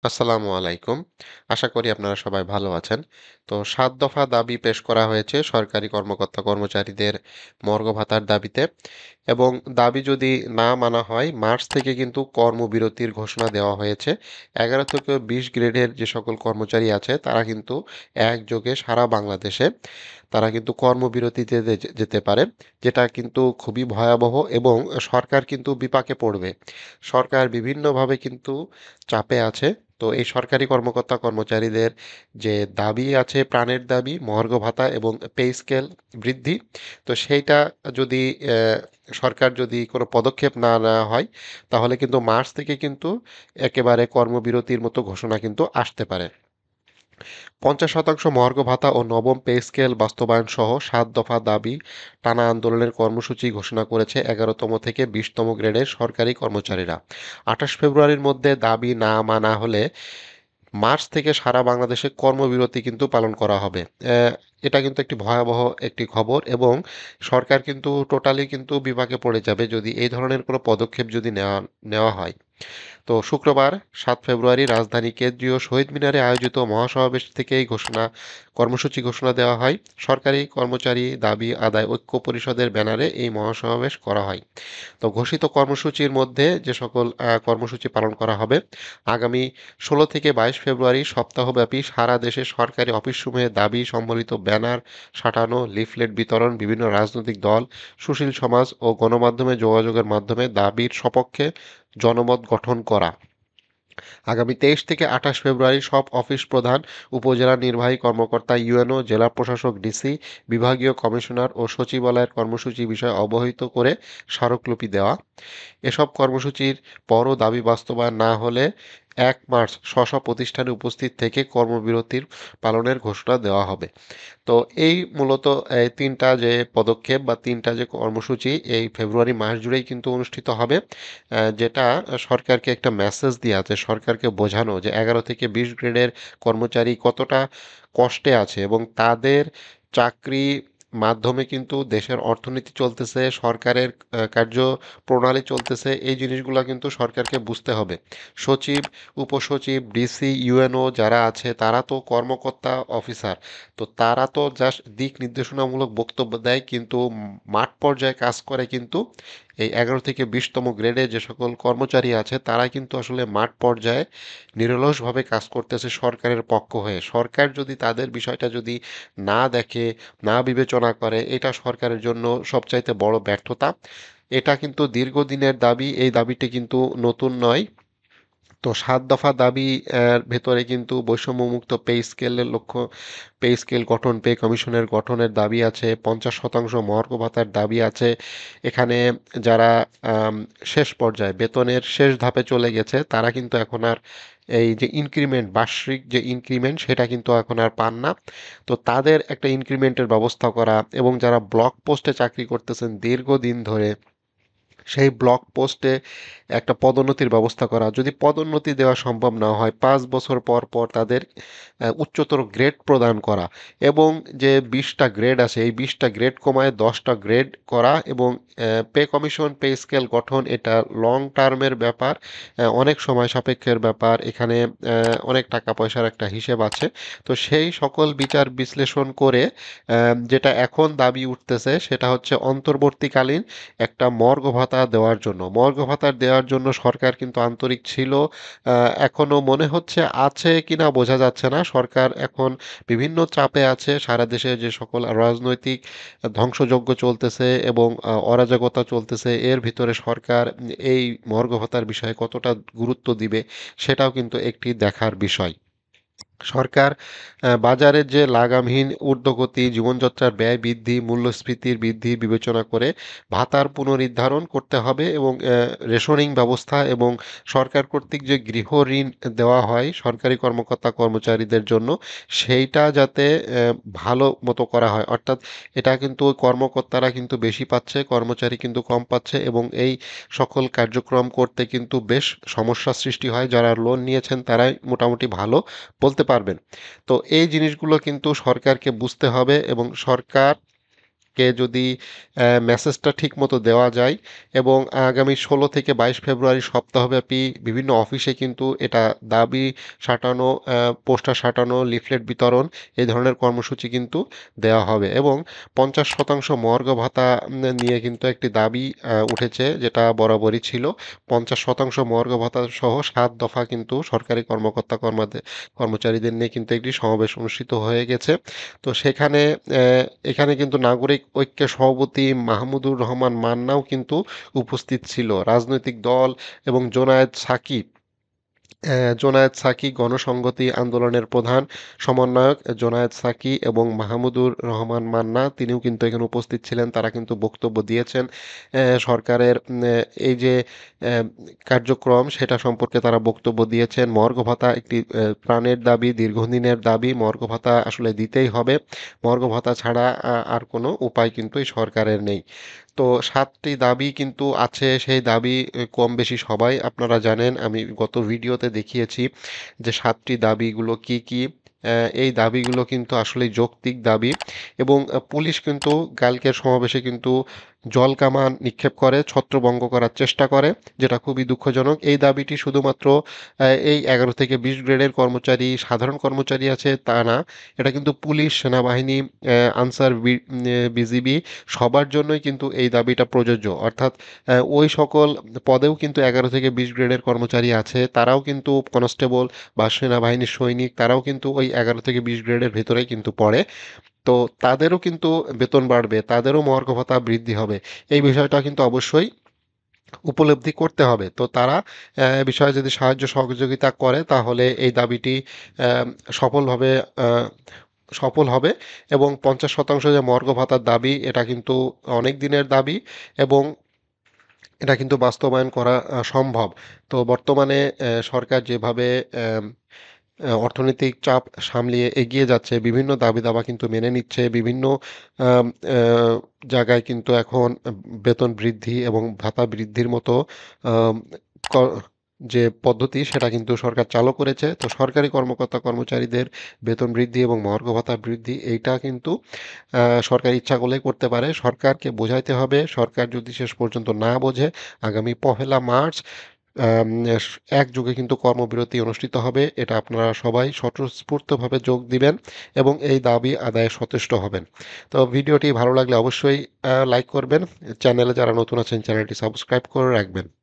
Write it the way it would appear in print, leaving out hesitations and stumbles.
আসসালামু আলাইকুম। আশা করি আপনারা সবাই ভালো আছেন। তো ৭ দফা দাবি পেশ করা হয়েছে সরকারি কর্মকর্তা-কর্মচারীদের মর্গ ভাতার দাবিতে এবং দাবি যদি না মানা হয় মার্চ থেকে কিন্তু কর্মবিরতির ঘোষণা দেওয়া হয়েছে। ১১ থেকে ২০ গ্রেডের যে সকল কর্মচারী আছে তারা কিন্তু একযোগে সারা বাংলাদেশে তারা কিন্তু কর্মবিরতিতে যেতে পারে। যেটা কিন্তু খুবই ভয়াবহ এবং সরকার কিন্তু বিপাকে পড়বে। সরকার বিভিন্নভাবে কিন্তু চাপে আছে। তো এই সরকারি কর্মকর্তা-কর্মচারীদের যে দাবি আছে, প্রাণের দাবি, মহার্ঘ ভাতা এবং পে স্কেল বৃদ্ধি, তো সেইটা যদি সরকার যদি কোনো পদক্ষেপ না নেওয়া হয়, তাহলে কিন্তু মার্চ থেকে কিন্তু একেবারে কর্মবিরতির মতো ঘোষণা কিন্তু আসতে পারে। ৫০% মহার্ঘ ভাতা ও নবম পে স্কেল বাস্তবায়ন সহ ৭ দফা দাবি টানা আন্দোলনের কর্মসূচি ঘোষণা করেছে ১১তম থেকে ২০তম গ্রেডের সরকারি কর্মচারীরা। ২৮ ফেব্রুয়ারির মধ্যে দাবি না মানা হলে মার্চ থেকে সারা বাংলাদেশে কর্মবিরতি কিন্তু পালন করা হবে। এটা কিন্তু একটি ভয়াবহ একটি খবর এবং সরকার কিন্তু টোটালি কিন্তু বিপাকে পড়ে যাবে যদি এই ধরনের কোনো পদক্ষেপ যদি নেওয়া নেওয়া হয়। তো শুক্রবার ৭ ফেব্রুয়ারি রাজধানী কেন্দ্রীয় শহীদ মিনারে আয়োজিত মহাসমাবেশ থেকে এই কর্মসূচি ঘোষণা দেওয়া হয়। সরকারি কর্মচারী দাবি আদায় ঐক্য পরিষদের ব্যানারে এই মহাসমাবেশ করা হয়। তো ঘোষিত কর্মসূচির মধ্যে যে সকল কর্মসূচি পালন করা হবে, আগামী ১৬ থেকে ২২ ফেব্রুয়ারি সপ্তাহব্যাপী সারা দেশে সরকারি অফিসসমূহে দাবি সম্বলিত ব্যানার সাঁটানো, লিফলেট বিতরণ, বিভিন্ন রাজনৈতিক দল, সুশীল সমাজ ও গণমাধ্যমে যোগাযোগের মাধ্যমে দাবির সপক্ষে জনমত গঠন করা। আগামী ২৩ থেকে ২৮ ফেব্রুয়ারি সব অফিস প্রধান, উপজেলা নির্বাহী কর্মকর্তা, ইউএনও, জেলা প্রশাসক, ডিসি, বিভাগীয় কমিশনার ও সচিবালয়ের কর্মসূচি বিষয়ে অবহিত করে স্মারকলিপি দেওয়া। এসব কর্মসূচির পরও দাবি বাস্তবায়ন না হলে ১ মার্চ স্ব-স্ব প্রতিষ্ঠানে উপস্থিত থেকে কর্মবিরতির পালনের ঘোষণা দেওয়া হবে। তো এই মূলত এই ৩ টা যে পদক্ষেপ বা ৩ টা যে কর্মসূচি এই ফেব্রুয়ারি মাস জুড়েই কিন্তু অনুষ্ঠিত হবে। যেটা সরকারকে একটা মেসেজ দেয়া যে সরকারকে বোঝানো যে ১১ থেকে ২০ গ্রেডের কর্মচারী কতটা কষ্টে আছে এবং তাদের চাকরি মাধ্যমে কিন্তু দেশের অর্থনীতি চলতেছে, সরকারের কার্যপ্রণালী চলতেছে। এই জিনিসগুলা কিন্তু সরকারকে বুঝতে হবে। সচিব, উপসচিব, ডিসি, ইউএনও যারা আছে তারা তো কর্মকর্তা, অফিসার। তো তারা তো জাস্ট দিক নির্দেশনামূলক বক্তব্য দেয় কিন্তু মাঠ পর্যায়ে কাজ করে কিন্তু এই ১১ থেকে ২০তম গ্রেডে যে সকল কর্মচারী আছে তারা কিন্তু আসলে মাঠ পর্যায়ে নিরলসভাবে কাজ করতেছে সরকারের পক্ষ হয়ে। সরকার যদি তাদের বিষয়টা যদি না দেখে, না বিবেচনা করে, এটা সরকারের জন্য সবচাইতে বড় ব্যর্থতা। এটা কিন্তু দীর্ঘদিনের দাবি, এই দাবিটি কিন্তু নতুন নয়। তো ৭ দফা দাবি ভেতরে কিন্তু বৈষম্যমুক্ত পে স্কেল গঠন, পে কমিশনের গঠনের দাবি আছে, ৫০% মহার্ঘ ভাতার দাবি আছে। এখানে যারা আম শেষ পর্যায়ে বেতনের শেষ ধাপে চলে গেছে, তারা কিন্তু এখন আর এই যে ইনক্রিমেন্ট, বার্ষিক যে ইনক্রিমেন্ট সেটা কিন্তু এখন আর পান না। তো তাদের একটা ইনক্রিমেন্টের ব্যবস্থা করা এবং যারা ব্লক পোস্টে চাকরি করতেছেন দীর্ঘদিন ধরে সেই ব্লক পোস্টে একটা পদোন্নতির ব্যবস্থা করা। যদি পদোন্নতি দেওয়া সম্ভব না হয় ৫ বছর পর, পর তাদের উচ্চতর গ্রেড প্রদান করা এবং যে ২০ টা গ্রেড আছে এই ২০ টা গ্রেড কমায় ১০ টা গ্রেড করা এবং পে কমিশন, পে স্কেল গঠন এটা লং টার্মের ব্যাপার, অনেক সময় সাপেক্ষের ব্যাপার। এখানে অনেক টাকা পয়সার একটা হিসেব আছে। তো সেই সকল বিচার বিশ্লেষণ করে যেটা এখন দাবি উঠতেছে সেটা হচ্ছে অন্তর্বর্তীকালীন একটা মর্গ ভাতা দেওয়ার জন্য। মর্গ ভাতা দেওয়ার জন্য সরকার কিন্তু আন্তরিক ছিল। এখনো মনে হচ্ছে আছে কিনা বোঝা যাচ্ছে না। সরকার এখন বিভিন্ন চাপে আছে। সারা দেশে যে সকল রাজনৈতিক ধ্বংসযজ্ঞ চলতেছে এবং অরাজকতা চলতেছে, এর ভিতরে সরকার এই মর্গ ভাতার বিষয়ে কতটা গুরুত্ব দিবে সেটাও কিন্তু একটি দেখার বিষয়। সরকার বাজারের যে লাগামহীন ঊর্ধ্বগতি, জীবনযাত্রার ব্যয় বৃদ্ধি, মূল্যস্ফীতির বৃদ্ধি বিবেচনা করে ভাতার পুনর্নির্ধারণ করতে হবে এবং রেশনিং ব্যবস্থা এবং সরকার কর্তৃক যে গৃহ ঋণ দেওয়া হয় সরকারি কর্মকর্তা-কর্মচারীদের জন্য, সেইটা যাতে ভালো মতো করা হয়। অর্থাৎ এটা কিন্তু কর্মকর্তারা কিন্তু বেশি পাচ্ছে, কর্মচারী কিন্তু কম পাচ্ছে এবং এই সকল কার্যক্রম করতে কিন্তু বেশ সমস্যার সৃষ্টি হয়। যারা লোন নিয়েছেন তারাই মোটামুটি ভালো বলতে পারবেন। তো এই জিনিসগুলো কিন্তু সরকারকে বুঝতে হবে এবং সরকার কে যদি মেসেজটা ঠিকমতো দেওয়া যায় এবং আগামী 16 থেকে 22 ফেব্রুয়ারি সপ্তাহব্যাপী বিভিন্ন অফিসে কিন্তু এটা দাবি সাঁটানো, পোস্টার সাঁটানো, লিফলেট বিতরণ এই ধরনের কর্মসূচি কিন্তু দেওয়া হবে এবং 50% মর্গ ভাতা নিয়ে কিন্তু একটি দাবি উঠেছে, যেটা বরাবরই ছিল। 50% মর্গ ভাতা সহ 7 দফা কিন্তু সরকারি কর্মকর্তা কর্মচারীদের নিয়ে কিন্তু একটি সমাবেশ অনুষ্ঠিত হয়ে গেছে। তো সেখানে এখানে কিন্তু নাগরিক ঐক্যের সভাপতি মাহমুদুর রহমান মান্নাও কিন্তু উপস্থিত ছিল। রাজনৈতিক দল এবং জোনায়েদ সাকি গণসংহতি আন্দোলনের প্রধান সমন্বয়ক জোনায়েদ সাকি এবং মাহমুদুর রহমান মান্না তিনিও কিন্তু এখানে উপস্থিত ছিলেন। তারা কিন্তু বক্তব্য দিয়েছেন সরকারের এই যে আহ, কার্যক্রম সেটা সম্পর্কে তারা বক্তব্য দিয়েছেন। মর্গ ভাতা একটি প্রাণের দাবি, দীর্ঘদিনের দাবি। মর্গ ভাতা আসলে দিতেই হবে। মর্গ ভাতা ছাড়া আর কোনো উপায় কিন্তু এই সরকারের নেই। তো 7টি দাবি কিন্তু আছে, সেই দাবি কম বেশি সবাই আপনারা জানেন। আমি গত ভিডিওতে দেখিয়েছি যে 7টি দাবিগুলো কি কি। এই দাবিগুলো কিন্তু আসলে যৌক্তিক দাবি এবং পুলিশ কিন্তু কালকের সমাবেশে কিন্তু জল কামান নিক্ষেপ করে, ছত্রভঙ্গ করার চেষ্টা করে, যেটা খুবই দুঃখজনক। এই দাবিটি শুধুমাত্র এই 11 থেকে 20 গ্রেডের কর্মচারী, সাধারণ কর্মচারী আছে তা না, এটা কিন্তু পুলিশ, সেনাবাহিনী, আনসার, বিজিবি সবার জন্যই কিন্তু এই দাবিটা প্রযোজ্য। অর্থাৎ ওই সকল পদেও কিন্তু 11 থেকে 20 গ্রেডের কর্মচারী আছে, তারাও কিন্তু কনস্টেবল বা সেনাবাহিনীর সৈনিক, তারাও কিন্তু ওই 11 থেকে 20 গ্রেডের ভেতরেই কিন্তু পড়ে। তো তাদেরও কিন্তু বেতন বাড়বে, তাদেরও মহার্ঘ ভাতা বৃদ্ধি হবে। এই বিষয়টা কিন্তু অবশ্যই উপলব্ধি করতে হবে। তো তারা বিষয়ে যদি সাহায্য সহযোগিতা করে তাহলে এই দাবিটি আহ, সফলভাবে আহ, সফল হবে এবং 50% যে মর্গ ভাতার দাবি এটা কিন্তু অনেক দিনের দাবি এবং এটা কিন্তু বাস্তবায়ন করা সম্ভব। তো বর্তমানে সরকার যেভাবে আম, অর্থনৈতিক চাপ সামলিয়ে এগিয়ে যাচ্ছে, বিভিন্ন দাবি দাবা কিন্তু মেনে নিচ্ছে, বিভিন্ন আম, জায়গায় কিন্তু এখন বেতন বৃদ্ধি এবং ভাতা বৃদ্ধির মতো আম, ক- যে পদ্ধতি সেটা কিন্তু সরকার চালু করেছে। তো সরকারি কর্মকর্তা কর্মচারীদের বেতন বৃদ্ধি এবং মহার্ঘ ভাতা বৃদ্ধি এইটা কিন্তু সরকার ইচ্ছা করলেই করতে পারে। সরকারকে বোঝাইতে হবে। সরকার যদি শেষ পর্যন্ত না বোঝে, আগামী 1 মার্চ আম, একযোগে কিন্তু কর্মবিরতি অনুষ্ঠিত হবে। এটা আপনারা সবাই স্বতঃস্ফূর্তভাবে যোগ দিবেন এবং এই দাবি আদায়ে সচেষ্ট হবেন। তো ভিডিওটি ভালো লাগলে অবশ্যই লাইক করবেন। চ্যানেলে যারা নতুন আছেন চ্যানেলটি সাবস্ক্রাইব করে রাখবেন।